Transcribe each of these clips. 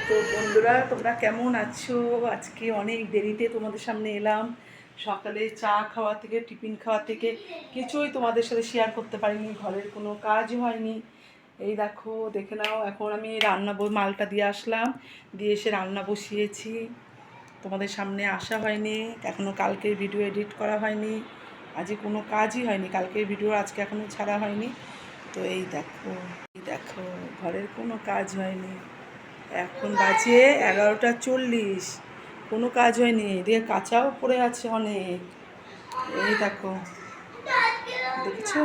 তো বন্ধুরা, তোমরা কেমন আছো? আজকে অনেক দেরিতে তোমাদের সামনে এলাম। সকালে চা খাওয়া থেকে টিফিন খাওয়া থেকে কিছুই তোমাদের সাথে শেয়ার করতে পারিনি, ঘরের কোনো কাজই হয়নি। এই দেখো, দেখে নাও, এখন আমি মালটা দিয়ে আসলাম, দিয়ে এসে রান্না বসিয়েছি। তোমাদের সামনে আসা হয়নি এখনও, কালকের ভিডিও এডিট করা হয়নি, আজকে কোনো কাজই হয়নি, কালকের ভিডিও আজকে এখনও ছাড়া হয়নি। তো এই দেখো, ঘরের কোনো কাজ হয়নি। এখন বাজে 11:40, কোনো কাজ হয়নি, এদিকে কাঁচাও পড়ে আছে অনেক। এই দেখো, দেখেছো?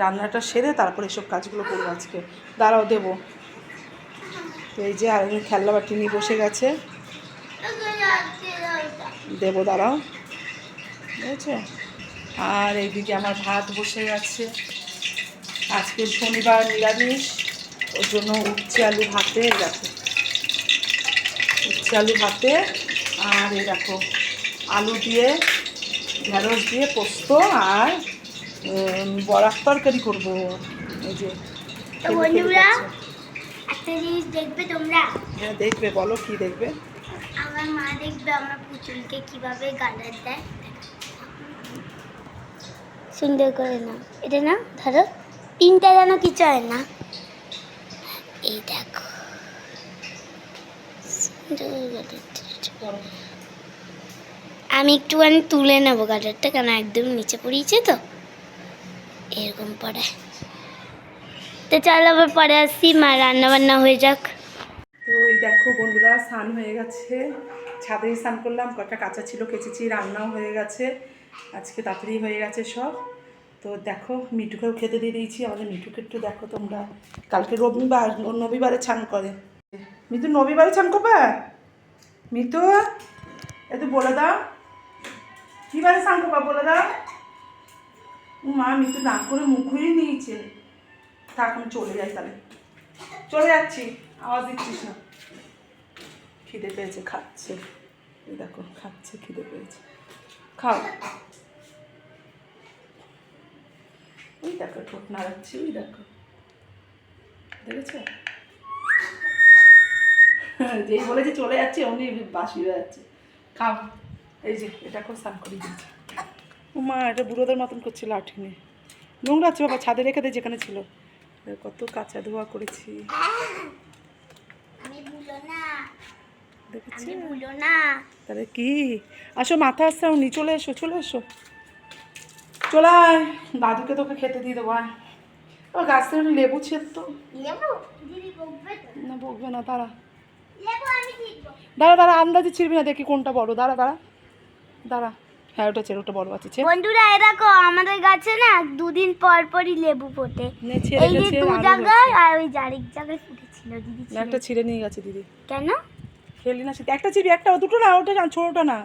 রান্নাটা সেরে তারপরে এসব কাজগুলো করবো আজকে। দাঁড়াও, দেবো। তো এই যে আরেকজন খেলনা বাটি নিয়ে বসে গেছে, দেবো, দাঁড়াও, বুঝেছো? আর এইদিকে আমার ভাত বসে গেছে। আজকে শনিবার, নিরামিষ, ওর জন্য উচ্ছে আলু ভাতে, দেখো, উচ্ছে আলু ভাতে, আর এই দেখো আলু দিয়ে, ঢেঁড়স দিয়ে পোস্ত, আর বড়ার তরকারি করবো। এই যে বন্ধুরা, একটা জিনিস দেখবে তোমরা? হ্যাঁ, দেখবে, বলো কি দেখবে? আমার মা দেখবে আমার পুতুলকে কিভাবে গালার দেয়। সুন্দর করে না, এটা না, ধরো তিনটা যেন কিছু হয় না। এই দেখো, আমি একটুখানি তুলে নেবো গালারটা, কেন একদম নিচে পড়িয়েছে তো, এরকম পড়ে। তো চলো আবার পরে আসছি, মা রান্না বান্না হয়ে যাক। তো এই দেখো বন্ধুরা, স্নান হয়ে গেছে, ছাদেই স্নান করলাম, কটা কাঁচা ছিল কেচেছি, রান্নাও হয়ে গেছে, আজকে তাড়াতাড়ি হয়ে গেছে সব। তো দেখো, মিঠুকেও খেতে দিয়ে দিয়েছি। আমাদের মিঠুকে একটু দেখো তোমরা, কালকে রবিবার, রবিবারে স্নান করে। মিঠু রবিবারে স্নান করবে? মিঠু, একটু বলে দাও কী বারে স্নান করবা, বলে দাও। মা, মিঠু না করে মুখই নিয়েছে। থাক, আমি চলে যাই তাহলে, চলে যাচ্ছি, আওয়াজ দিচ্ছিস না। খিদে পেয়েছে, খাচ্ছে, এই দেখো খাচ্ছে, খিদে পেয়েছে, খাও। ওই দেখো ঠোঁট নাড়াচ্ছি, ওই দেখো, দেখেছ? যেই বলেছে চলে যাচ্ছে অমনি বাসি হয়ে যাচ্ছে। খাও, এই যে এটা করে স্নান করিয়ে দিয়েছে। ও মা, এটা বুড়োদের মতন করছে, লাঠি নিয়ে। নোংরা আছে বাবা, ছাদে রেখে দে যেখানে ছিল। কত কাঁচা ধোয়া করেছি, দেখেছি? তাহলে কি, আসো, মাথা আসছে, নি চলে এসো, চলে এসো, চলে আয়, দাদুকে তোকে খেতে দিয়ে দেবো। আয়, ও গাছ থেকে লেবু ছিঁড় তো। না, বকবে না, দাঁড়া দাঁড়া দাঁড়া, আন্দাজে ছিঁড়বি না, দেখি কোনটা বড়, দাঁড়া দাঁড়া দাঁড়া। হ্যাঁ, ওটা ছেড়ে, ওটা বড় আছে। বন্ধুরা, এ দেখো, আমাদের গাছে না দুদিন পর পরই লেবু ফোটে। এই যে দু জায়গায় আর ওই জারেক জায়গায় ফুটেছিল। দিদি একটা ছিঁড়ে নিয়ে গেছে দিদি। কেন খেলি না, একটা ছিঁড়বি, একটা, দুটো না, ওটা না, ছোটোটা না,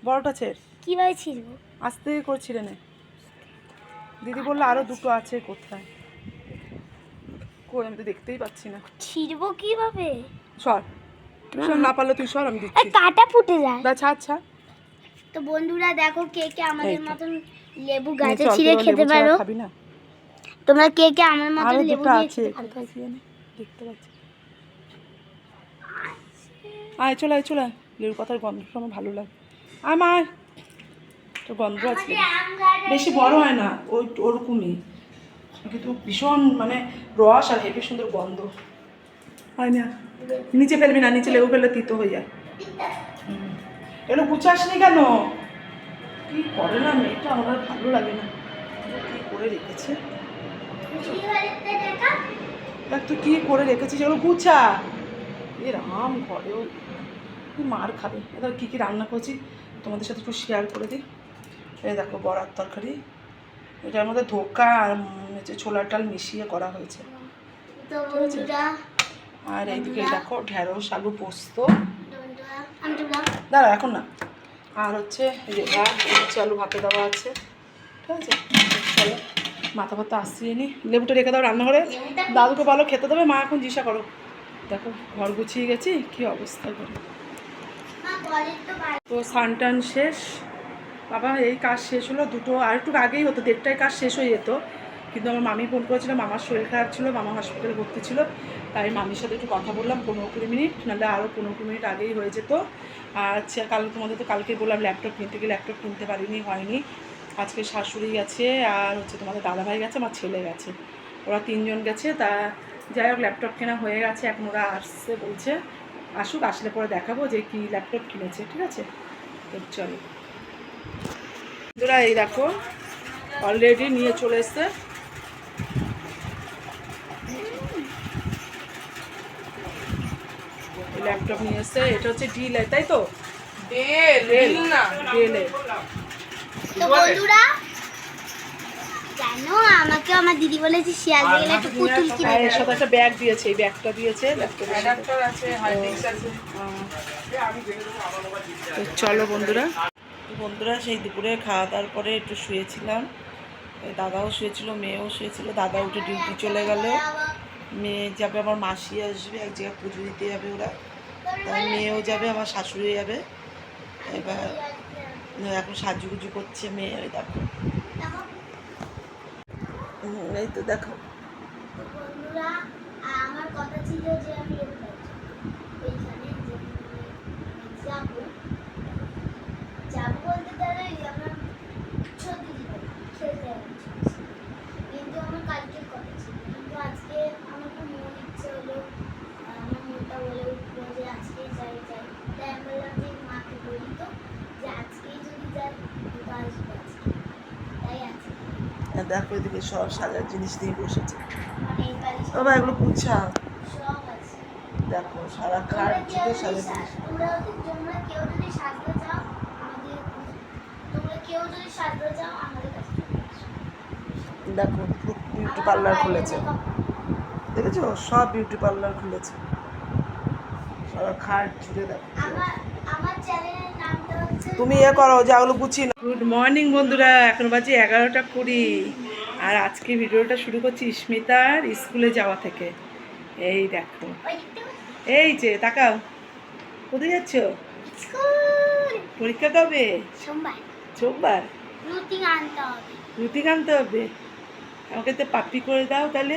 বড়টা ছেড়। কিভাবে ছিড়বো? আস্তে করে ছিঁড়ে নে। দিদি বললো আরো দুটো আছে, কোথায়? কই, আমি তো দেখতেই পাচ্ছি না। ছিড়বো কিভাবে? সর, না পারলে তুই সর, আমি দিচ্ছি। কাটা ফুটে যায়। ছাড় ছাড়। তো বন্ধুরা দেখো, কে কে আমাদের মতন লেবু গাছে গাছে ছিঁড়ে খেতে পারো? খাবি না তোমরা কে কে আমার মতন লেবু দিয়ে আছে, খেতে পারো? দেখতে পাচ্ছি। আয়, চলে আয়, চলে আয়, লেবুর পাতার গন্ধটা আমার ভালো লাগে। আয় মা, তো গন্ধ আছে, বেশি বড় হয় না, ওই ওরকমই, কিন্তু ভীষণ মানে রস আর হেভি সুন্দর গন্ধ হয় না। নিচে ফেলবি না, নিচে লেবু ফেললে তিতো হয়ে যায়। এগুলো গুছাসনি কেন? কি করে না মেয়েটা, আমার ভালো লাগে না, কি করে রেখেছে। দেখ তুই কি করে রেখেছিস, এগুলো গুছা। এ রাম, ঘরেও তুই মার খাবে। এবার কী কী রান্না করছি তোমাদের সাথে একটু শেয়ার করে দিই। এই দেখো, বড়ার তরকারি, এটার মধ্যে ধোকা আর ছোলার ডাল মিশিয়ে করা হয়েছে, ঠিক আছে? আর এইদিকে দেখো ঢেঁড়স আলু পোস্ত, দাঁড়া এখন না, আর হচ্ছে এই যে ভাত, হচ্ছে আলু ভাতে দেওয়া আছে, ঠিক আছে? চলো মাথা ভাতা আসছিয়ে নি, লেবুটা রেখে দাও রান্নাঘরে, দাদুকে বলো খেতে দেবে, মা এখন জিজ্ঞাসা করো। দেখো ঘর গুছিয়ে গেছি, কি অবস্থা করে। তো স্নান টান শেষ বাবা, এই কাজ শেষ হলো, দুটো আর একটু আগেই হতো, 1:30টায় কাজ শেষ হয়ে যেত, কিন্তু আমার মামি ফোন করেছিল, মামার শরীর খারাপ ছিল, মামা হসপিটালে ভর্তি ছিল, তাই মামির সাথে একটু কথা বললাম 15-20 মিনিট, নাহলে আরও 15 মিনিট আগেই হয়ে যেত। আর কাল তোমাদের তো কালকে বললাম ল্যাপটপ কিনতে গিয়ে ল্যাপটপ কিনতে পারিনি, হয়নি। আজকে শাশুড়ি গেছে আর হচ্ছে তোমাদের দাদাভাই গেছে, আমার ছেলে গেছে, ওরা 3 জন গেছে। তা যাই হোক ল্যাপটপ কেনা হয়ে গেছে, এখন ওরা আসছে বলছে, আসুক, আসলে পরে দেখাবো যে কি ল্যাপটপ কিনেছে, ঠিক আছে? তো চলো বন্ধুরা, এই দেখো অলরেডি নিয়ে চলে এসছে ল্যাপটপ নিয়ে এসছে। এটা হচ্ছে ডিল, তাই তো? ডেল না, ডেল। তো বন্ধুরা জানো, আমাকে আমার দিদি বলেছে শিয়ালদা গেলে একটু পুতুল কিনে আর দেবে। এর সাথে একটা ব্যাগ দিয়েছে, এই ব্যাগটা দিয়েছে, ল্যাপটপ আছে, তো চলো বন্ধুরা। বন্ধুরা সেই দুপুরে খাওয়া দাওয়ার পরে একটু শুয়েছিলাম, দাদাও শুয়েছিল, মেয়েও শুয়েছিল। দাদা উঠে ডিউটি চলে গেল, মেয়ে যাবে, আমার মাসি আসবে, এক জায়গায় পুজো দিতে যাবে ওরা, তাই মেয়েও যাবে, আমার শাশুড়ি যাবে। এবার এখন সাজুগুজু করছে মেয়ে, ওই দেখো, এই তো দেখো। তো বন্ধুরা আমার কথা ছিল যে আমি ওইখানে যাবো যাবো বলতে তাহলে আমার ছবি খেলতে যাচ্ছি, কিন্তু আমার কালকের কথা ছিল, কিন্তু আজকে আমার খুব মন ইচ্ছে হলো, আমার মনটা বলে উঠলো যে আজকেই যাই যাই, তাই আমি বললাম যে মাকে বলি তো যে আজকেই যদি যাই তো আসবো আজকে, তাই আজকে দেখো এদিকে সব সাজার জিনিস দিয়ে বসেছে, মানে এই বাড়ি বাবা এগুলো গুছা, সব আছে। দেখো সারা খাট জুড়ে সাজা জিনিস। তোমরা কেউ যদি সাজতে চাও আমাদের, তোমরা কেউ যদি সাজতে চাও আমাদের কাছে চলে আসো। দেখো বিউটি পার্লার খুলেছে, দেখেছো? সব বিউটি পার্লার খুলেছে, সারা খাট জুড়ে। দেখো আমার আমার চ্যানেলের নামটা হচ্ছে তুমি করো যে ওগুলো গুছিয়ে না। গুড মর্নিং বন্ধুরা, এখন বাজে 11টা 20, আর আজকে ভিডিওটা শুরু করছি স্মিতার স্কুলে যাওয়া থেকে। এই দেখো, ওই দেখতে পাচ্ছ? এই যে তাকাও, কোথায় যাচ্ছ? স্কুল পরীক্ষা কবে? সোমবার সোমবার। রুটি আনতে হবে। রুটি আনতে হবে, আমাকে তো পাপ্পি করে দাও তাহলে।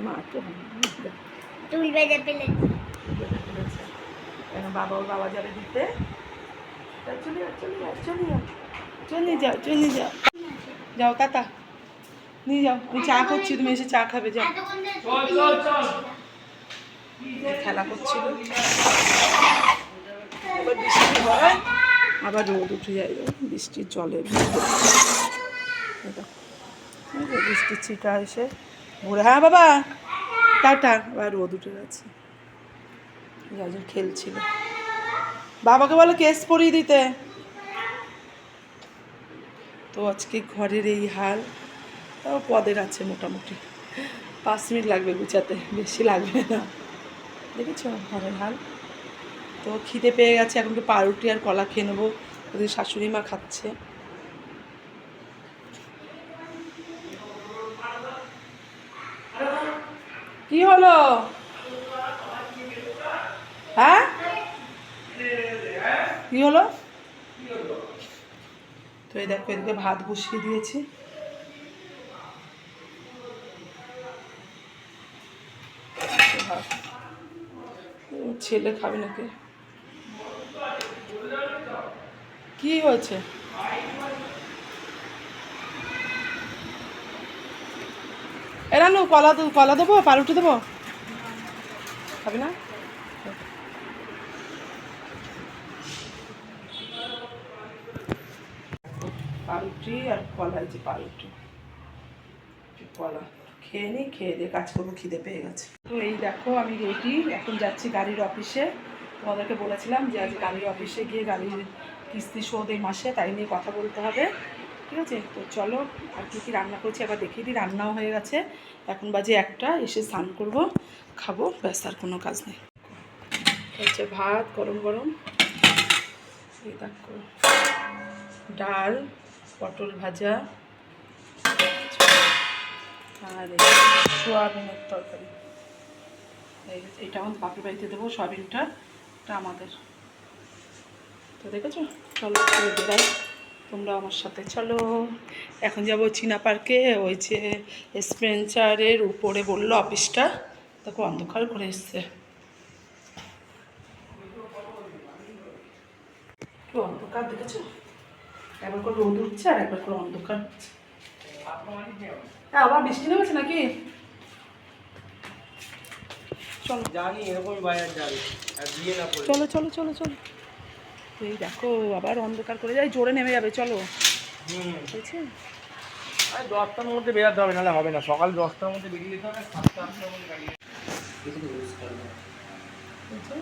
মা তো তুই বেজে পেলে কেন বাবা, ওর বাবা যাবে দিতে, চলে যাও চলে যাও চলে যাও চলে যাও চলে যাও, যাও টাটা, নিয়ে যাও, আমি চা করছি, তুমি এসে চা খাবে, যাও। খেলা করছিল, আবার বৃষ্টি হয়, আবার রোদ উঠে যায়, বৃষ্টির জলে বৃষ্টির ছিটা এসে ভোরে, হ্যাঁ বাবা টাটা, আবার রোদ উঠে গেছে, যাজন খেলছিল। বাবাকে বলো কেস পরিয়ে দিতে। তো আজকে ঘরের এই হাল, তাও পদের আছে মোটামুটি, 5 মিনিট লাগবে গুছাতে, বেশি লাগবে না। দেখেছো ঘরের হাল। তো খিদে পেয়ে গেছে, এখন একটু পাউরুটি আর কলা খেয়ে নেবো, ওদের শাশুড়ি মা খাচ্ছে। কি হলো? হ্যাঁ কি হলো? তো এই দেখো এদিকে ভাত বসিয়ে দিয়েছি, ভাত ছেলে খাবে নাকি? কি হয়েছে? এরানু কলা দেবো, পাউরুটি দেবো, খাবে না? পাউরুটি আর কলা, এই যে পাউরুটি কলা খেয়ে নিই, খেয়ে দিয়ে কাজ করবো, খিদে পেয়ে গেছে। তো এই দেখো আমি রেডি, এখন যাচ্ছি গাড়ির অফিসে। তোমাদেরকে বলেছিলাম যে আজ গাড়ির অফিসে গিয়ে গাড়ির কিস্তি শোধ এই মাসে, তাই নিয়ে কথা বলতে হবে, ঠিক আছে? তো চলো, আর কী কী রান্না করছি আবার দেখিয়ে দিই। রান্নাও হয়ে গেছে, এখন বাজে 1টা, এসে স্নান করবো, খাবো, ব্যাস, আর কোনো কাজ নেই। হচ্ছে ভাত গরম গরম, এই দেখো ডাল, পটল ভাজা, আর সোয়াবিনের তরকারি। এইটা আমাদের বাপের বাড়িতে দেবো, সোয়াবিনটা, এটা আমাদের। তো দেখেছো, চলো করে বেড়াই, তোমরা আমার সাথে চলো। এখন যাবো চীনা পার্কে, ওই যে স্পেন্সারের উপরে বললো অফিসটা, তাকে অন্ধকার করে এসছে। একটু অন্ধকার দেখেছো, একবার করে রোদ উঠছে আর একবার করে অন্ধকার হচ্ছে। হ্যাঁ, আবার বৃষ্টি নেমেছে নাকি? চলো জানি এরকমই বাজার যাবে আর বিয়ে না করে। চলো চলো চলো চলো। এই দেখো আবার অন্ধকার করে যায়, জোরে নেমে যাবে, চলো। বুঝেছো? আর 10টার মধ্যে বেরোতে হবে, নাহলে হবে না। সকাল 10টার মধ্যে বেরিয়ে যেতে হবে, 7টা 8টার মধ্যে গাড়ি। বুঝেছো?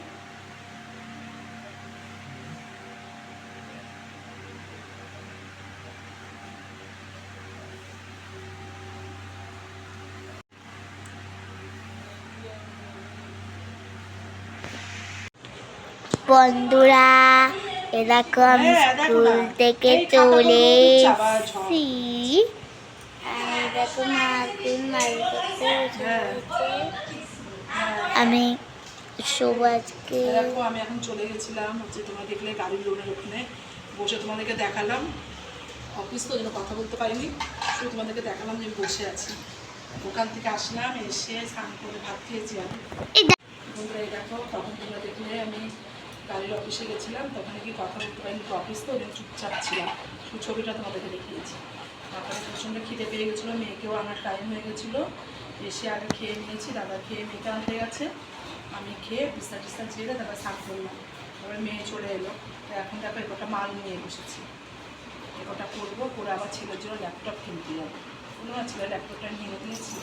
বন্ধুরা এরকম আমি হ্যাঁ, দেখো স্কুল না। থেকে এই ছাতাগুলো চলে উঠছে আবার ঝড়। এসেছি। আর এরকম মার্কুল মারি করতে বসে হ্যাঁ। পড়েছে। আমি সবাইকে দেখো আমি এখন চলে গেছিলাম হচ্ছে, তোমরা দেখলে গাড়ির লোনের ওখানে বসে তোমাদেরকে দেখালাম। অফিস তো জন্য কথা বলতে পারিনি, শুধু তোমাদেরকে দেখালাম যে আমি বসে আছি। ওখান থেকে আসলাম, এসে স্নান করে ভাত খেয়েছি আমি। বন্ধুরা এই দেখো, তখন তোমরা দেখলে আমি গাড়ির অফিসে গেছিলাম, তখন কি কথা বলতে পারিনি, অফিস তো ওই জন্য চুপচাপ ছিলাম। শুধু ছবিটা তোমাদেরকে দেখিয়েছি। তারপরে প্রচণ্ড খিদে পেয়ে গেছিলো, মেয়েকেও আনার টাইম হয়ে গেছিলো। এসে আগে খেয়ে নিয়েছি, দাদা খেয়ে মেয়েকে আনতে গেছে, আমি খেয়ে বিস্তার টিস্তার ছেড়ে তারপর স্নান করলাম। তারপরে মেয়ে চলে এলো, তো এখন দেখো একটা মাল নিয়ে বসেছি, এটা করবো, করে আবার ছেলের জন্য ল্যাপটপ কিনতে যাবো। কোনো ছেলের ল্যাপটপটা নিয়ে দিয়েছি,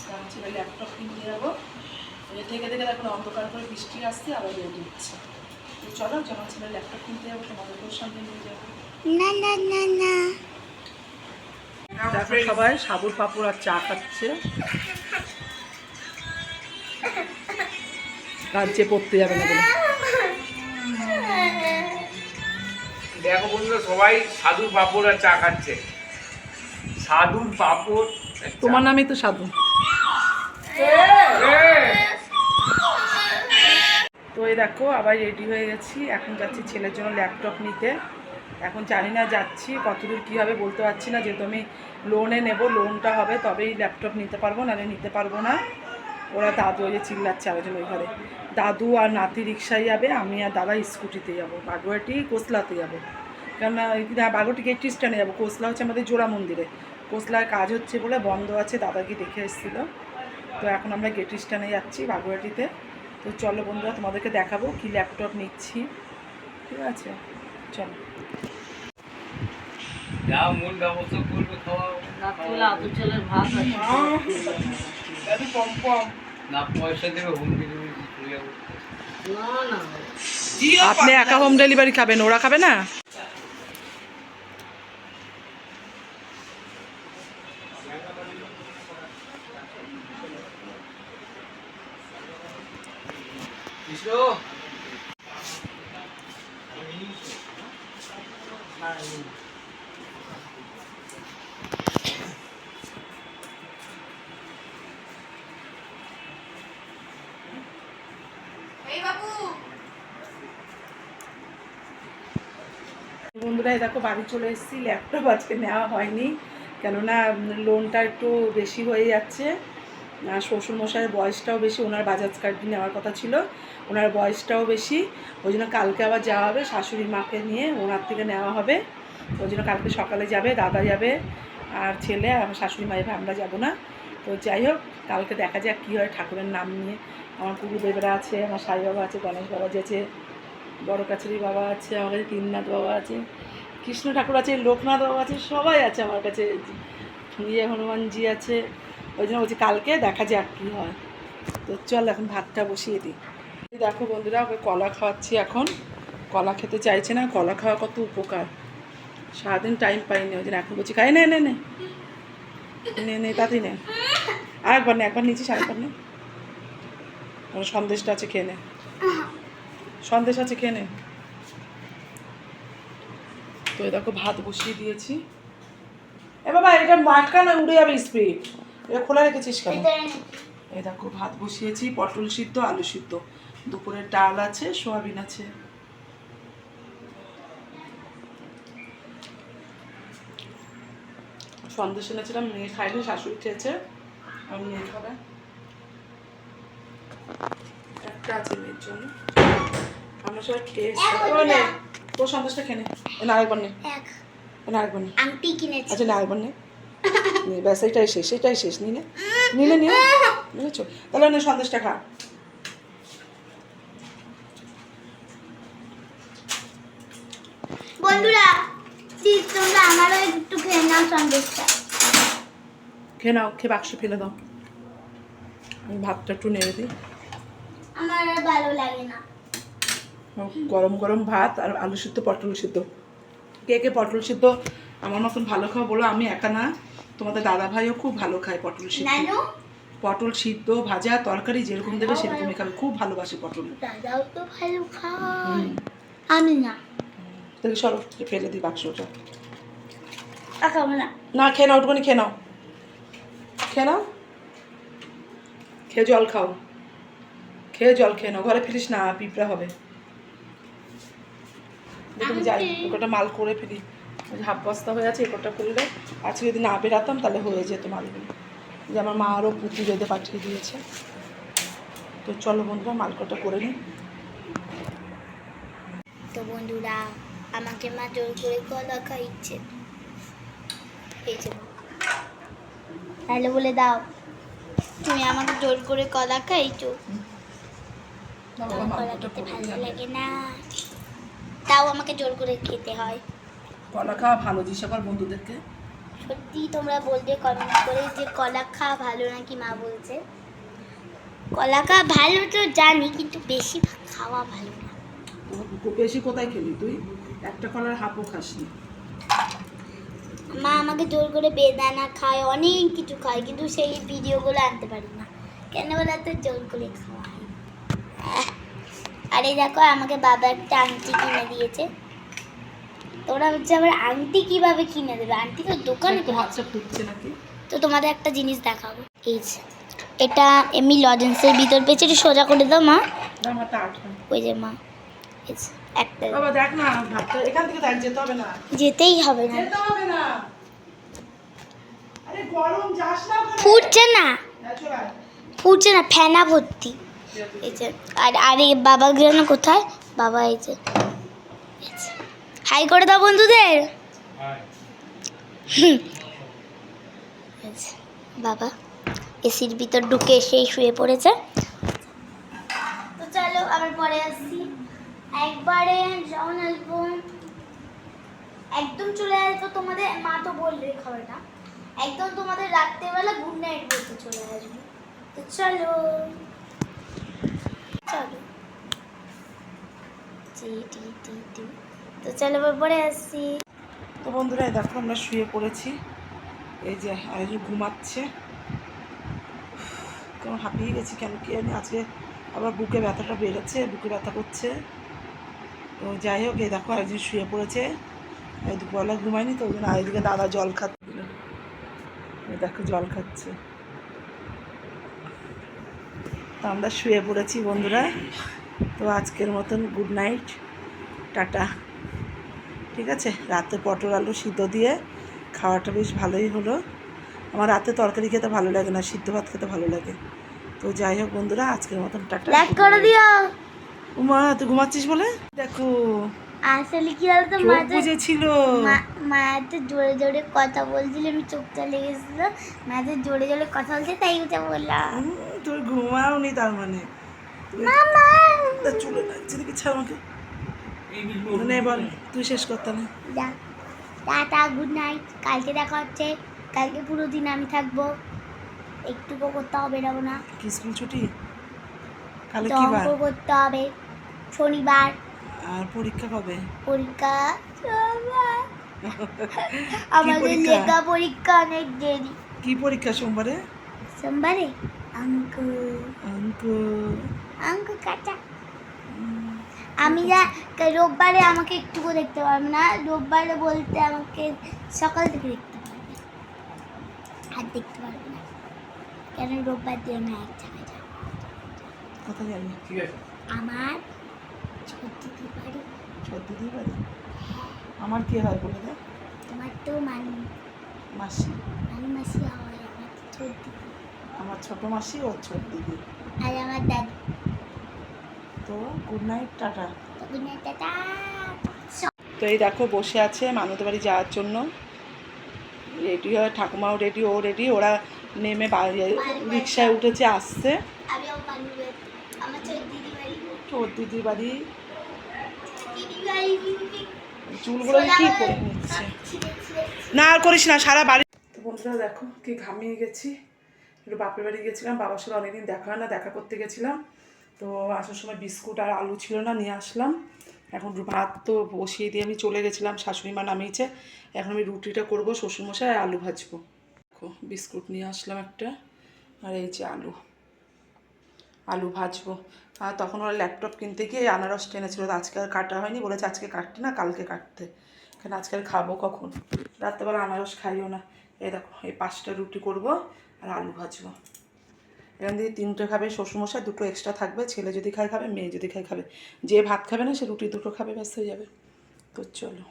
কারণ ছেলের ল্যাপটপ কিনতে যাবো। এ থেকে দেখে এখন অন্ধকার করে বৃষ্টি আসছে, আবার রোদ উঠছে। তো চলো, যখন ছেলের ল্যাপটপ কিনতে যাবো তোমাদেরকেও সঙ্গে নিয়ে যাবো। না না না না দেখো সবাই সাবুর পাপড় আর চা খাচ্ছে, কাজে পড়তে যাবে না বলে। দেখো বন্ধুরা, সবাই সাধুর পাপড় আর চা খাচ্ছে। সাধুর পাপড়। তোমার নামই তো সাধু। তো এই দেখো আবার রেডি হয়ে গেছি, এখন যাচ্ছি ছেলের জন্য ল্যাপটপ নিতে। এখন জানি না যাচ্ছি কতদূর কী হবে বলতে পারছি না, যেহেতু আমি লোনে নেব, লোনটা হবে তবেই ল্যাপটপ নিতে পারবো, নাহলে নিতে পারবো না। ওরা দাদু ওই যে চিল্লাচ্ছে আলোচনা, ওই ঘরে দাদু আর নাতি রিক্সায় যাবে, আমি আর দাদা স্কুটিতে যাবো, বাগুয়াটি কোসলাতে যাবো। কেননা বাগুয়াটি গেট স্ট্যান্ডে যাবো, কোসলা হচ্ছে আমাদের জোড়া মন্দিরে, কোসলার কাজ হচ্ছে বলে বন্ধ আছে, দাদাকে দেখে এসেছিলো। তো এখন আমরা গেট স্ট্যান্ডে যাচ্ছি বাগুয়াটিতে। তো চলো বন্ধুরা, তোমাদেরকে দেখাবো কি ল্যাপটপ নিচ্ছি, ঠিক আছে? চলো। যা মন ব্যবস্থা করবে খাওয়া কম কম না, পয়সা দেবে হোম ডেলিভারি চলে যাবো। আপনি একা হোম ডেলিভারি খাবেন, ওরা খাবে না? বন্ধুরা এই দেখো বাড়ি চলে এসেছি, ল্যাপটপ আজকে নেওয়া হয়নি, কেননা লোনটা একটু বেশি হয়ে যাচ্ছে। শ্বশুরমশাইয়ের বয়সটাও বেশি, ওনার বাজাজ কার্ড নেওয়ার কথা ছিল, ওনার বয়সটাও বেশি, ওই জন্য কালকে আবার যাওয়া হবে, শাশুড়ি মাকে নিয়ে ওনার থেকে নেওয়া হবে। ওই জন্য কালকে সকালে যাবে, দাদা যাবে আর ছেলে, আমার শাশুড়ি মা যাবে, আমরা যাবো না। তো যাই হোক, কালকে দেখা যাক কী হয়, ঠাকুরের নাম নিয়ে। আমার গুরুদেবরা আছে, আমার সাই বাবা আছে, গণেশ বাবা আছে, বড় কাছারি বাবা আছে, আমার কাছে তিননাথ বাবা আছে, কৃষ্ণ ঠাকুর আছে, লোকনাথ বাবা আছে, সবাই আছে আমার কাছে, ইয়ে হনুমানজি আছে। ওই জন্য বলছি কালকে দেখা যাক কী হয়। তো চল এখন ভাতটা বসিয়ে দিই। দেখো বন্ধুরা, ওকে কলা খাওয়াচ্ছি এখন, কলা খেতে চাইছে না, কলা খাওয়া কত উপকার, সারাদিন টাইম পাইনি, ওই জন্য এখন বলছি খাই, নে নে নে নে নে তাতেই নে, আরেকবার নে, একবার নিচ্ছিস আরেকবার নে, সন্দেশটা আছে খেয়ে নে, সন্দেশ আছে খেয়ে নে। তো এই দেখো ভাত বসিয়ে দিয়েছি। এ বাবা, এটা মাটকা না, উড়ে যাবে স্পিড, এটা খোলা রেখেছিস কেন? এই দেখো ভাত বসিয়েছি, পটল সিদ্ধ, আলু সিদ্ধ, দুপুরের ডাল আছে, সোয়াবিন আছে। সন্দেশ এনেছিলাম, মেয়ে খাইনি, শাশুড়ি খেয়েছে, আমি মেয়ে খাবে একটা আছে মেয়ের জন্য। আমরা সবাই খেয়েছি। তোর সন্দেশটা খেয়ে নে, না আরেকবার নে, না আরেকবার নে। আংটি কিনেছি। আচ্ছা না আরেকবার নে, ব্যাস এটাই শেষ, এটাই শেষ। নিলে নিলে নিয়ে বুঝেছো, তাহলে না সন্দেশটা খা। বন্ধুরা প্লিজ তোমরা আমারও একটু খেয়ে নাও সন্দেশটা। খেয়ে নাও, খেয়ে বাক্স ফেলে দাও। আমি ভাতটা একটু নেড়ে দিই। আমার আর ভালো লাগে না। গরম গরম ভাত আর আলু সিদ্ধ, পটল সিদ্ধ। কে কে পটল সিদ্ধ আমার মতন ভালো খাও বলো, আমি একা না, তোমাদের দাদা ভাইও খুব ভালো খায় পটল সিদ্ধ। নানু পটল সিদ্ধ, ভাজা, তরকারি যেরকম দেবে সেরকমই খাবে, খুব ভালোবাসে পটল। দাদাও তো ভালো খায়, আমি না। তাহলে সরো ফেলে দিই বাক্সটা। খাবো না। না খেয়ে নাও, ওটুকুনি খেয়ে নাও, খেয়ে নাও, খেয়ে জল খাও, খেয়ে জল খেয়ে নাও, ঘরে ফেলিস না, পিঁপড়া হবে। তুমি যাই ওটা মাল করে ফেলি, ওই হাফ বস্তা হয়ে আছে, একটা করলে আজকে যদি না বেরাতাম তাহলে হয়ে যেত মালগুলো, যে আমার মা আরও পুঁতি বেঁধে পাঠিয়ে দিয়েছে। তো চলো বন্ধুরা মালকটা করে নিই। তো বন্ধুরা আমাকে মা জোর করে কলা খাইছে। এই যে হ্যালো বলে দাও, তুমি আমাকে জোর করে কলা খাইছো। কলা খেতে ভালো লাগে না, তাও আমাকে জোর করে খেতে হয়। কলা খাওয়া ভালো, জিজ্ঞাসা কর বন্ধুদেরকে। সত্যি তোমরা বলবে কমেন্ট করে যে কলা খাওয়া ভালো নাকি। মা বলছে কলা খাওয়া ভালো তো জানি, কিন্তু বেশি খাওয়া ভালো না। বেশি কোথায় খেলি তুই? একটা কলার হাফও খাসনি। মা আমাকে জোর করে বেদানা খায়, অনেক কিছু খায়, কিন্তু সেই ভিডিওগুলো আনতে পারি না কেন বলে, তো জোর করে খাওয়া হয়। আরে দেখো আমাকে বাবা একটা আংটি কিনে দিয়েছে। তোরা হচ্ছে আবার আংটি কিভাবে কিনে দেবে? আংটি তো দোকানে একটু হাতটা ফুটছে নাকি? তো তোমাদের একটা জিনিস দেখাবো। এই যে এটা এমনি লজেন্সের ভিতর পেয়েছে, একটু সোজা করে দাও মা। আমারটা আটকা। ওই যে মা এই যে একটা বাবা দেখ না, ভাতটা এখান থেকে দেখ, যেতে হবে না, যেতেই হবে না, যেতে হবে না। আরে গরম, যাস না ওখানে। ফুটছে না, হ্যাঁ, চলে আয়। ফুটছে না, ফেনা ভর্তি। এই যে আর এই বাবা যেন কোথায়? বাবা এই যে হাই করে দাও বন্ধুদের। এই যে বাবা এসির ভিতর ঢুকে এসে শুয়ে পড়েছে। তো চলো আবার পরে আসছি, একবারে যখন আসবো একদম চলে আসবো তোমাদের। মা তো বললে খবরটা একদম তোমাদের রাত্রেবেলা গুড নাইট বলতে চলে আসবো। তো চলো চলো তো চলো আবার পরে আসছি। তো বন্ধুরা এই দেখো আমরা শুয়ে পড়েছি, এই যে আরেকজন ঘুমাচ্ছে। কেমন হাঁপিয়ে গেছি কেন কি জানি, আজকে আবার বুকে ব্যথাটা বেড়েছে, বুকে ব্যথা করছে। তো যাই হোক এই দেখো আরেকজন শুয়ে পড়েছে, এই দুপুরবেলা ঘুমায়নি তো ওই জন্য আরেকদিকে দাদা জল খাচ্ছে, এই দেখো জল খাচ্ছে। তো আমরা শুয়ে পড়েছি বন্ধুরা। তো আজকের মতন গুড নাইট, টাটা। ঠিক আছে, রাতে পটল আলু সিদ্ধ দিয়ে খাওয়াটা বেশ ভালোই হলো। আমার রাতে তরকারি খেতে ভালো লাগে না, সিদ্ধ ভাত খেতে ভালো লাগে। তো যাই হোক বন্ধুরা আজকের মতন টাটা। লাইক করে দিও। উমা তুই ঘুমাচ্ছিস বলে দেখো আসলে কি বলতো, চোখ বুঝেছিল। মা তো জোরে জোরে কথা বলছিল, আমি চোখটা লেগেছিল, মা তো জোরে জোরে কথা বলছে তাই উঠে বললাম। তোর ঘুমাওনি তার মানে? মামা চলে যাচ্ছে দেখি, ছাড় আমাকে। মানে এবার তুই শেষ করতে না। যা টাটা, গুড নাইট। কালকে দেখা হচ্ছে, কালকে পুরো দিন আমি থাকবো, একটুকু করতে হবে বেরোবো না। কি স্কুল ছুটি? কালে কি বার? অঙ্ক করতে হবে, শনিবার। আর পরীক্ষা কবে? পরীক্ষা আমাদের পরীক্ষা? লেখা পরীক্ষা অনেক দেরি। কি পরীক্ষা সোমবারে? সোমবারে অঙ্ক অঙ্ক। অঙ্ক কাটা। আমি যা রোববারে আমাকে একটুকু দেখতে পারবে না, রোববারে বলতে আমাকে সকাল থেকে দেখতে পারবে, আর দেখতে পারবে না কেন রোববার দিয়ে আমি এক জায়গায় যাবো। কোথায় যাবি? ঠিক আছে। আমার দিতে পারি। দিদি বাড়ি? আমার কি হয় বলে দে। তোমার তো মানে মা মাসি? আমি মাসি হয়, আমার ছোট দিদি আমার ছোট মাসি ও ছোট দিদি। আর আমার দাদু। তো good night, tata. Good night, tata. তো এই দেখো বসে আছে মানদের বাড়ি যাওয়ার জন্য, রেডি হয়, ঠাকুমাও রেডি, ও রেডি, ওরা নেমে রিক্সায় উঠেছে, আসছে। আমি আমার ছোট দিদি বাড়ি। ছোট দিদির বাড়ি। দিদি বাড়ি চুলগুলো কি করে নিচ্ছে, না আর করিস না সারা বাড়ি। তো বন্ধুরা দেখো কি ঘামিয়ে গেছি, একটু বাপের বাড়ি গেছিলাম, বাবার সাথে অনেকদিন দেখা হয় না, দেখা করতে গেছিলাম। তো আসার সময় বিস্কুট আর আলু ছিল না, নিয়ে আসলাম। এখন ভাত তো বসিয়ে দিয়ে আমি চলে গেছিলাম, শাশুড়ি মা নামিয়েছে। এখন আমি রুটিটা করবো, শ্বশুরমশাই আর আলু ভাজবো। দেখো বিস্কুট নিয়ে আসলাম একটা, আর এই যে আলু ভাজবো। আর তখন ওরা ল্যাপটপ কিনতে গিয়ে আনারস টেনেছিল, আজকে আর কাটা হয়নি, বলেছে আজকে কাটতে না, কালকে কাটতে। কেন আজকে আর খাবো কখন, রাত্রেবেলা আনারস খাইও না। এই দেখো এই 5টা রুটি করব আর আলু ভাজবো। এখান থেকে 3টে খাবে শ্বশুরমশাই, 2টো এক্সট্রা থাকবে, ছেলে যদি খায় খাবে, মেয়ে যদি খায় খাবে। যে ভাত খাবে না সে রুটি 2টো খাবে, ব্যাস হয়ে যাবে। তো চলো।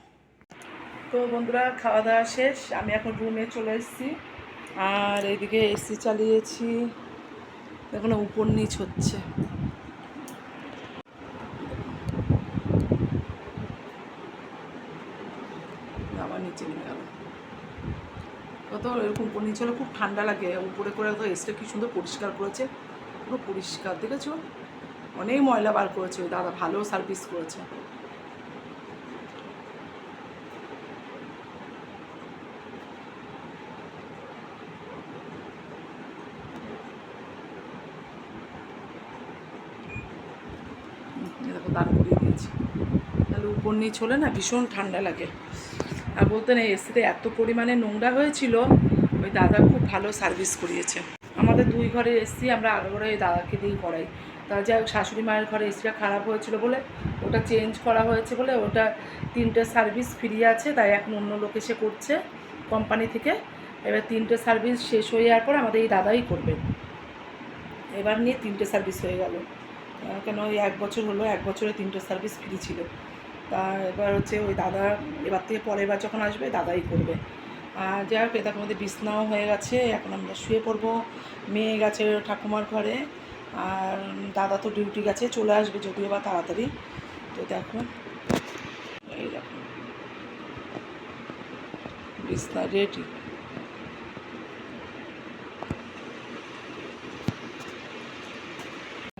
তো বন্ধুরা খাওয়া দাওয়া শেষ, আমি এখন রুমে চলে এসেছি। আর এইদিকে এসি চালিয়েছি, এখন উপর নিচ হচ্ছে। আবার নিচে নেমে গেল। কত এরকম উপর নিচে হলে খুব ঠান্ডা লাগে। উপরে করে তো এসিটা কি সুন্দর পরিষ্কার করেছে, পুরো পরিষ্কার, দেখেছো? অনেক ময়লা বার করেছে ওই দাদা, ভালো সার্ভিস করেছে। দেখো দান করিয়ে দিয়েছি। তাহলে উপর নিচ হলে না ভীষণ ঠান্ডা লাগে। আর বলতে নেই এসিতে এত পরিমাণে নোংরা হয়েছিল, ওই দাদা খুব ভালো সার্ভিস করিয়েছে। আমাদের 2 ঘরে এসি আমরা আলাদা ওই দাদাকে দিয়েই করাই। তা যাই হোক শাশুড়ি মায়ের ঘরে এসিটা খারাপ হয়েছিল বলে ওটা চেঞ্জ করা হয়েছে, বলে ওটা 3টে সার্ভিস ফ্রি আছে, তাই এখন অন্য লোক এসে করছে কোম্পানি থেকে। এবার 3টে সার্ভিস শেষ হয়ে যাওয়ার পর আমাদের এই দাদাই করবে। এবার নিয়ে 3টে সার্ভিস হয়ে গেল, কেন ওই 1 বছর হলো, 1 বছরে 3টে সার্ভিস ফ্রি ছিল। তা এবার হচ্ছে ওই দাদা এবার থেকে পরের বার যখন আসবে দাদাই করবে। আর যাই হোক এটা আমাদের বিছনাও হয়ে গেছে, এখন আমরা শুয়ে পড়বো। মেয়ে গেছে ঠাকুমার ঘরে, আর দাদা তো ডিউটি গেছে, চলে আসবে যদিও বা তাড়াতাড়ি। তো দেখো এই দেখো বিছনা রেডি।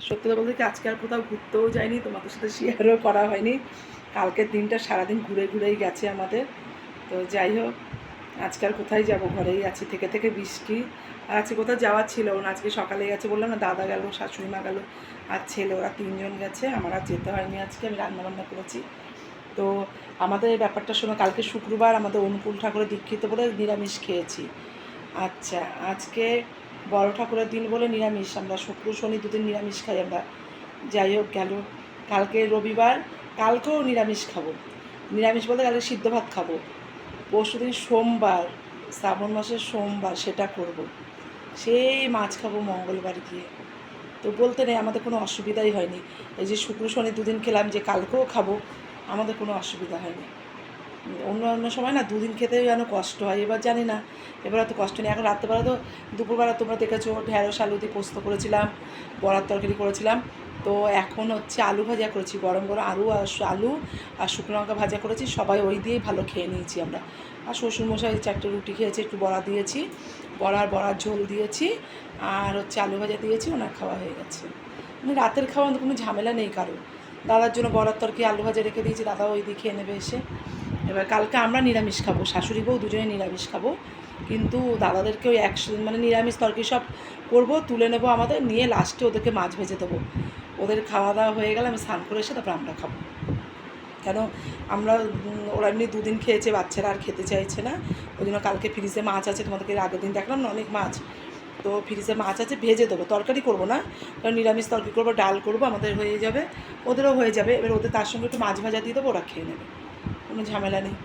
সত্যি কথা বলতে কি আজকে আর কোথাও ঘুরতেও যায়নি, তোমাদের সাথে শেয়ারও করা হয়নি। কালকের দিনটা সারাদিন ঘুরে ঘুরেই গেছে আমাদের। তো যাই হোক আজকে আর কোথায় যাব, ঘরেই আছি, থেকে থেকে বৃষ্টি। আর আজকে কোথাও যাওয়ার ছিল না, আজকে সকালে গেছে বললাম না, দাদা গেল, শাশুড়ি মা গেল, আর ছেলে, ওরা 3জন গেছে। আমার আর যেতে হয়নি, আজকে আমি রান্নাবান্না করেছি। তো আমাদের ব্যাপারটা শোনো, কালকে শুক্রবার, আমাদের অনুকূল ঠাকুরের দীক্ষিত বলে নিরামিষ খেয়েছি। আচ্ছা আজকে বড় ঠাকুরের দিন বলে নিরামিষ, আমরা শুক্র শনি 2 দিন নিরামিষ খাই আমরা। যাই হোক গেল, কালকে রবিবার, কালকেও নিরামিষ খাবো। নিরামিষ বলতে কালকে সিদ্ধ ভাত খাবো। পরশুদিন সোমবার, শ্রাবণ মাসের সোমবার, সেটা করব। সেই মাছ খাবো মঙ্গলবার গিয়ে। তো বলতে নেই আমাদের কোনো অসুবিধাই হয়নি। এই যে শুক্র শনি 2 দিন খেলাম, যে কালকেও খাবো, আমাদের কোনো অসুবিধা হয়নি। অন্য সময় না 2 দিন খেতে যেন কষ্ট হয়, এবার জানি না, এবার অত কষ্ট নেই। এখন রাত্রেবেলা তো, দুপুরবেলা তোমরা দেখেছো ঢেঁড়স আলু দিয়ে পোস্ত করেছিলাম, বড়ার তরকারি করেছিলাম। তো এখন হচ্ছে আলু ভাজা করেছি, গরম গরম আলু আর শুকনো লঙ্কা ভাজা করেছি, সবাই ওই দিয়েই ভালো খেয়ে নিয়েছি আমরা। আর শ্বশুরমশাই 4টে রুটি খেয়েছে, একটু বড়া দিয়েছি, বড়ার ঝোল দিয়েছি, আর হচ্ছে আলু ভাজা দিয়েছি, ওনার খাওয়া হয়ে গেছে। মানে রাতের খাওয়া কোনো ঝামেলা নেই কারো। দাদার জন্য বড়ার তরকারি আলু ভাজা রেখে দিয়েছি, দাদা ওই দিয়ে খেয়ে নেবে এসে। এবার কালকে আমরা নিরামিষ খাবো, শাশুড়ি বউ দুজনে নিরামিষ খাবো, কিন্তু দাদাদেরকে ওই মানে নিরামিষ তরকারি সব করবো, তুলে নেবো আমাদের, নিয়ে লাস্টে ওদেরকে মাছ ভেজে দেবো। ওদের খাওয়া দাওয়া হয়ে গেলে আমি স্নান করে এসে তারপর আমরা খাবো। কেন আমরা ওরা এমনি 2 দিন খেয়েছে, বাচ্চারা আর খেতে চাইছে না, ওই জন্য কালকে ফ্রিজে মাছ আছে, তোমাদেরকে আগের দিন দেখলাম না অনেক মাছ, তো ফ্রিজে মাছ আছে, ভেজে দেবো, তরকারি করবো না, কারণ নিরামিষ তরকারি করবো, ডাল করবো, আমাদের হয়ে যাবে, ওদেরও হয়ে যাবে। এবার ওদের তার সঙ্গে একটু মাছ ভাজা দিয়ে দেবো, ওরা খেয়ে নেবে, কোনো ঝামেলা নেই।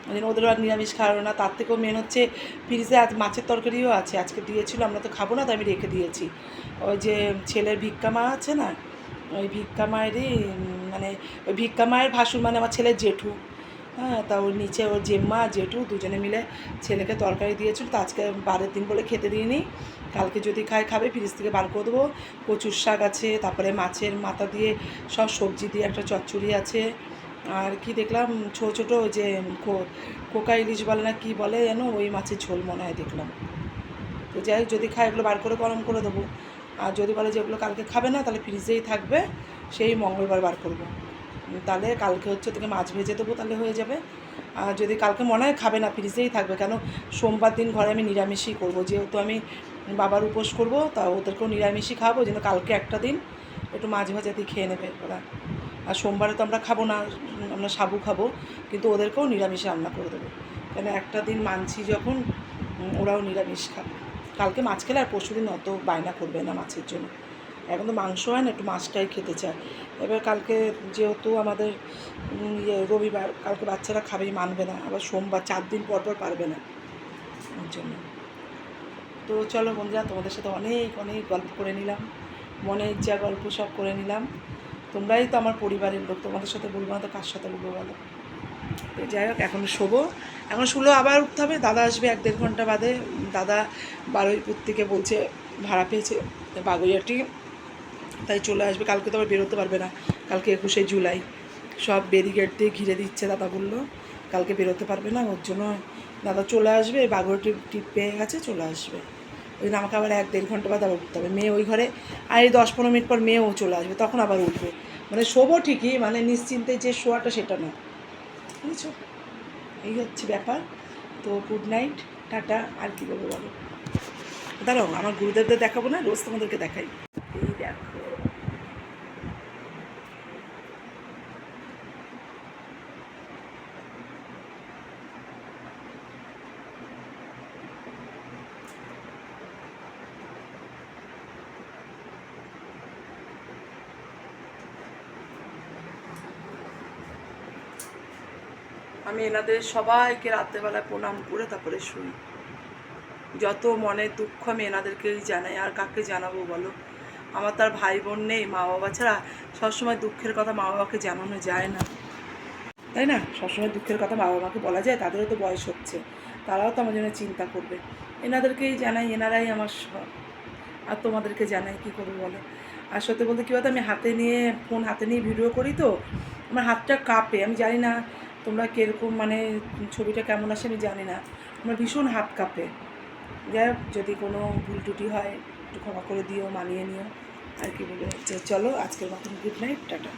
ওই জন্য ওদেরও আর নিরামিষ খাওয়ানো না। তার থেকেও মেন হচ্ছে ফ্রিজে আজ মাছের তরকারিও আছে, আজকে দিয়েছিলো, আমরা তো খাবো না, তাই আমি রেখে দিয়েছি। ওই যে ছেলের ভিক্ষা মা আছে না, ওই ভিক্ষা মায়েরই মানে ওই ভিক্ষা মায়ের ভাসুর, মানে আমার ছেলের জেঠু, হ্যাঁ, তা ওর নিচে ওর জেম্মা জেঠু দুজনে মিলে ছেলেকে তরকারি দিয়েছিল, তো আজকে বারের দিন বলে খেতে দিইনি। কালকে যদি খায় খাবে, ফ্রিজ থেকে বার করে দেবো। কচুর শাক আছে, তারপরে মাছের মাথা দিয়ে সব সবজি দিয়ে একটা চচ্চড়ি আছে। আর কি দেখলাম, ছোটো ছোটো ওই যে কোকা ইলিশ বলে না কি বলে যেন, ওই মাছের ঝোল মনে হয় দেখলাম। তো যাই হোক, যদি খায় এগুলো বার করে গরম করে দেবো। আর যদি বলে যে এগুলো কালকে খাবে না, তাহলে ফ্রিজেই থাকবে, সেই মঙ্গলবার বার করবো। তাহলে কালকে হচ্ছে তোকে মাছ ভেজে দেবো, তাহলে হয়ে যাবে। আর যদি কালকে মনে হয় খাবে না, ফ্রিজেই থাকবে, কেন সোমবার দিন ঘরে আমি নিরামিষই করবো, যেহেতু আমি বাবার উপোস করবো, তা ওদেরকেও নিরামিষই খাওয়াবো, যেন কালকে একটা দিন একটু মাছ ভাজা দিয়ে খেয়ে নেবে ওরা। আর সোমবারে তো আমরা খাবো না, আমরা সাবু খাবো, কিন্তু ওদেরকেও নিরামিষে রান্না করে দেবো, কেন একটা দিন মানছি যখন, ওরাও নিরামিষ খাবে। কালকে মাছ খেলে আর পরশু দিন অত বায়না করবে না মাছের জন্য। এখন তো মাংস হয় না, একটু মাছটাই খেতে চায়। এবার কালকে যেহেতু আমাদের রবিবার, কালকে বাচ্চারা খাবেই, মানবে না, আবার সোমবার 4 দিন পর পর পারবে না, ওর জন্য। তো চলো বন্ধুরা, তোমাদের সাথে অনেক অনেক গল্প করে নিলাম, মনের যা গল্প সব করে নিলাম। তোমরাই তো আমার পরিবারের লোক, তোমাদের সাথে বলবো না তো কার সাথে বলবো বলো। তো যাই হোক, এখন শোবো, এখন শুলো আবার উঠতে হবে। দাদা আসবে 1-1.5 ঘন্টা বাদে। দাদা বারুইপুর থেকে বলছে ভাড়া পেয়েছে বাগুইয়াটি, তাই চলে আসবে। কালকে তো আবার বেরোতে পারবে না, কালকে 21শে জুলাই, সব ব্যারিকেড দিয়ে ঘিরে দিচ্ছে দাদা বললো, কালকে বেরোতে পারবে না, ওর জন্য দাদা চলে আসবে। বাগুইয়াটি টিপ পেয়ে গেছে, চলে আসবে। ওই জন্য আমাকে আবার 1-1.5 ঘন্টা বাদে আবার উঠতে হবে। মেয়ে ওই ঘরে, আর এই 10-15 মিনিট পর মেয়েও চলে আসবে, তখন আবার উঠবে। মানে শোবো ঠিকই, মানে নিশ্চিন্তে যে শোয়াটা সেটা না, বুঝেছো? এই হচ্ছে ব্যাপার। তো গুড নাইট, টাটা। আর কী বলবো বলো, দাঁড়াও, আমার গুরুদেবদের দেখাবো না, রোজ তোমাদেরকে দেখাই। এই দেখো, আমি এনাদের সবাইকে রাত্রেবেলায় প্রণাম করে তারপরে শুই। যত মনের দুঃখ আমি এনাদেরকেই জানাই, আর কাকে জানাবো বলো? আমার তার ভাই বোন নেই, মা বাবা ছাড়া। সবসময় দুঃখের কথা মা বাবাকে জানানো যায় না, তাই না? সবসময় দুঃখের কথা মা বাবাকে বলা যায়? তাদেরও তো বয়স হচ্ছে, তারাও তো আমার জন্য চিন্তা করবে। এনাদেরকেই জানাই, এনারাই আমার সব। আর তোমাদেরকে জানাই, কী করবো বলো? আর সত্যি বলতে কী বলতো, আমি ফোন হাতে নিয়ে ভিডিও করি, তো আমার হাতটা কাঁপে। আমি জানি না তোমরা কীরকম, মানে ছবিটা কেমন আসে আমি জানি না, আমার ভীষণ হাত কাঁপে। যাই হোক, যদি কোনো ভুল ত্রুটি হয় একটু ক্ষমা করে দিও, মানিয়ে নিও। আর কি বলবো, চলো আজকের মতন গুড নাইট, টাটা।